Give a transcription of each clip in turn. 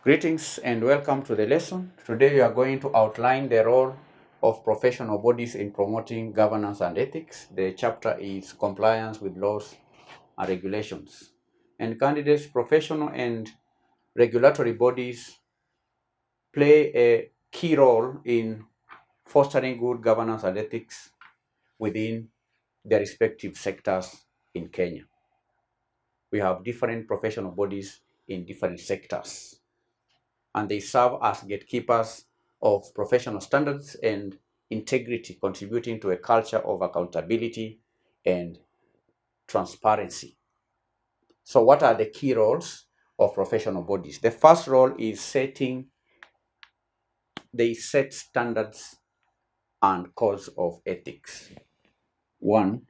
Greetings and welcome to the lesson. Today we are going to outline the role of professional bodies in promoting governance and ethics. The chapter is compliance with laws and regulations. And candidates, professional and regulatory bodies play a key role in fostering good governance and ethics within their respective sectors in Kenya. We have different professional bodies in different sectors, and they serve as gatekeepers of professional standards and integrity, contributing to a culture of accountability and transparency. So, what are the key roles of professional bodies? The first role is they set standards and codes of ethics. One,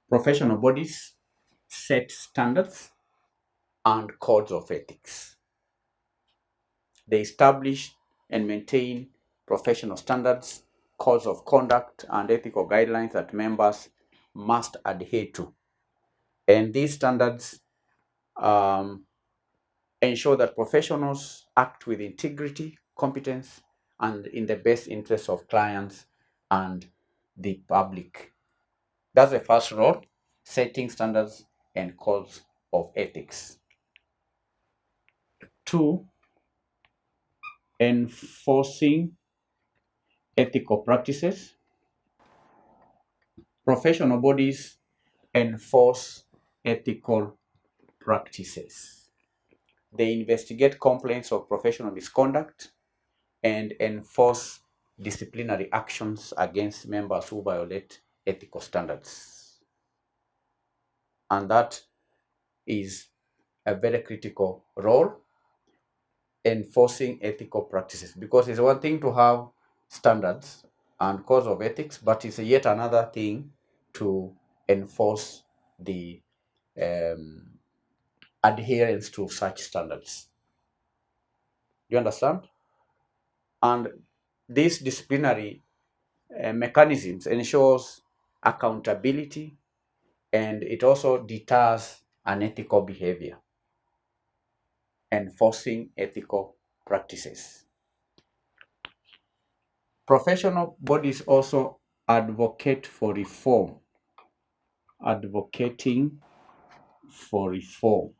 professional bodies set standards and codes of ethics. They establish and maintain professional standards, codes of conduct, and ethical guidelines that members must adhere to. And these standards ensure that professionals act with integrity, competence, and in the best interest of clients and the public. That's the first role, setting standards and codes of ethics. Two, enforcing ethical practices. Professional bodies enforce ethical practices. They investigate complaints of professional misconduct and enforce disciplinary actions against members who violate ethical standards. And that is a very critical role, enforcing ethical practices, because it's one thing to have standards and codes of ethics, but it's yet another thing to enforce the adherence to such standards. Do you understand? And these disciplinary mechanisms ensures accountability, and it also deters unethical behavior, enforcing ethical practices. Professional bodies also advocate for reform, advocating for reform,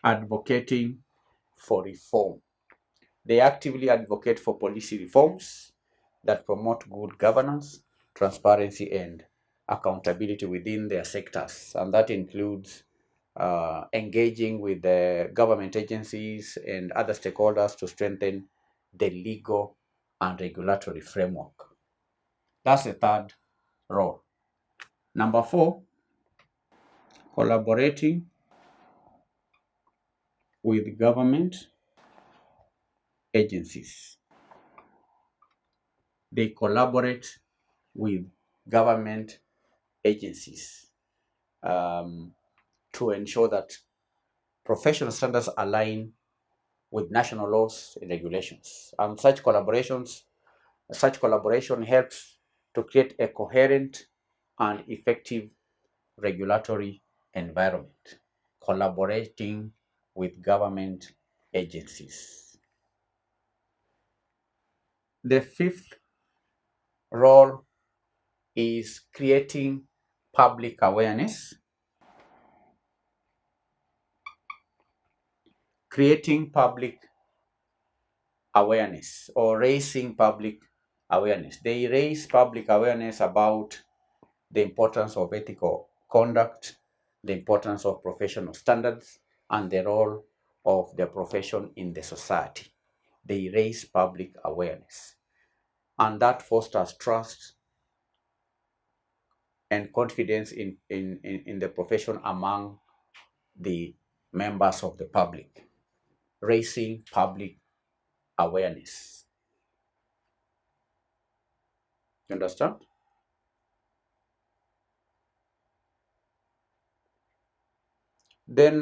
advocating for reform. They actively advocate for policy reforms that promote good governance, transparency, and accountability within their sectors. And that includes engaging with the government agencies and other stakeholders to strengthen the legal and regulatory framework. That's the third role. Number four, collaborating with government agencies. They collaborate with government agencies to ensure that professional standards align with national laws and regulations. And such collaboration helps to create a coherent and effective regulatory environment, collaborating with government agencies. The fifth role is creating public awareness. Creating public awareness or raising public awareness. They raise public awareness about the importance of ethical conduct, the importance of professional standards, and the role of the profession in the society. They raise public awareness, and that fosters trust and confidence in the profession among the members of the public, raising public awareness. You understand? Then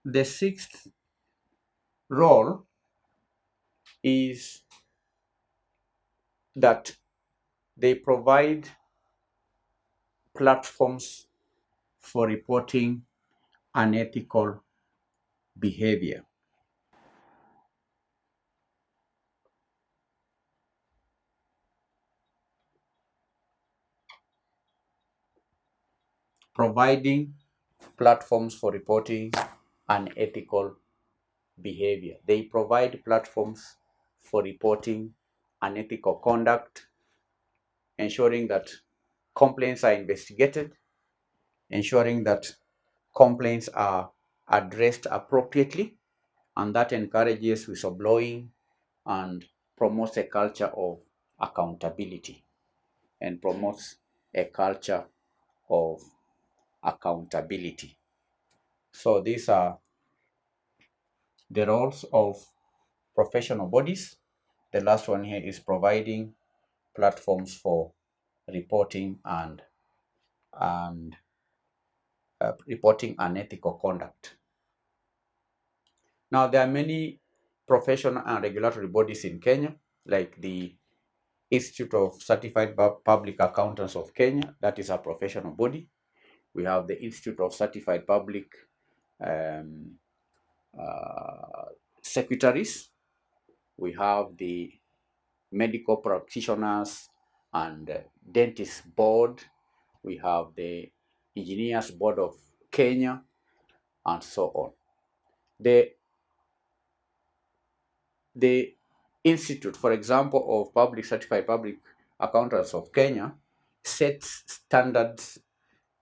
the sixth role is that they provide platforms for reporting unethical behavior. Providing platforms for reporting unethical behavior. They provide platforms for reporting unethical conduct, ensuring that complaints are investigated, ensuring that complaints are addressed appropriately, and that encourages whistleblowing and promotes a culture of accountability and promotes a culture of accountability. So these are the roles of professional bodies. The last one here is providing platforms for reporting and reporting unethical conduct. Now, there are many professional and regulatory bodies in Kenya, like the Institute of Certified Public Accountants of Kenya, that is a professional body. We have the Institute of Certified Public um, Secretaries. We have the Medical Practitioners and Dentist Board. We have the Engineers Board of Kenya, and so on. The Institute, for example, of Public Certified Public Accountants of Kenya sets standards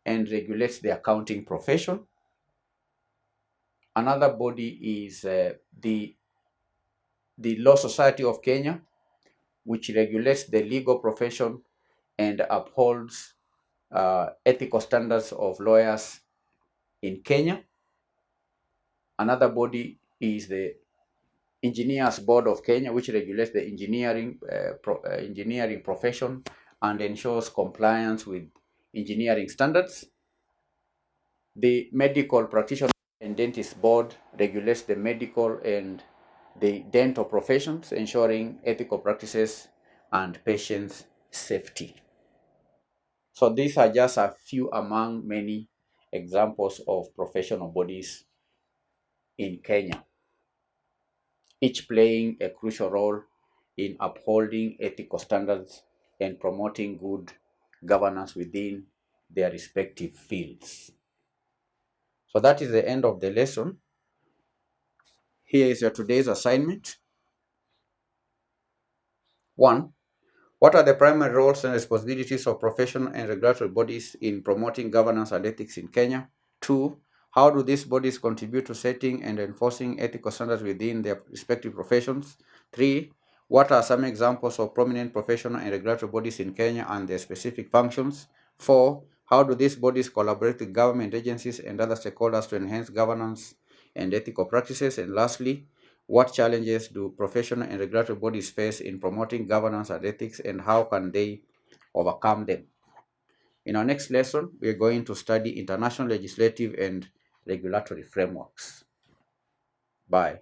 and regulates the accounting profession. Another body is the Law Society of Kenya, which regulates the legal profession and upholds ethical standards of lawyers in Kenya. Another body is the Engineers Board of Kenya, which regulates the engineering profession and ensures compliance with engineering standards. The Medical Practitioner and Dentist Board regulates the medical and the dental professions, ensuring ethical practices and patient safety. So these are just a few among many examples of professional bodies in Kenya, each playing a crucial role in upholding ethical standards and promoting good governance within their respective fields. So that is the end of the lesson. Here is your today's assignment. 1. What are the primary roles and responsibilities of professional and regulatory bodies in promoting governance and ethics in Kenya? 2. How do these bodies contribute to setting and enforcing ethical standards within their respective professions? 3. What are some examples of prominent professional and regulatory bodies in Kenya and their specific functions? 4. How do these bodies collaborate with government agencies and other stakeholders to enhance governance and ethical practices? And lastly, what challenges do professional and regulatory bodies face in promoting governance and ethics, and how can they overcome them? In our next lesson, we are going to study international legislative and regulatory frameworks. Bye.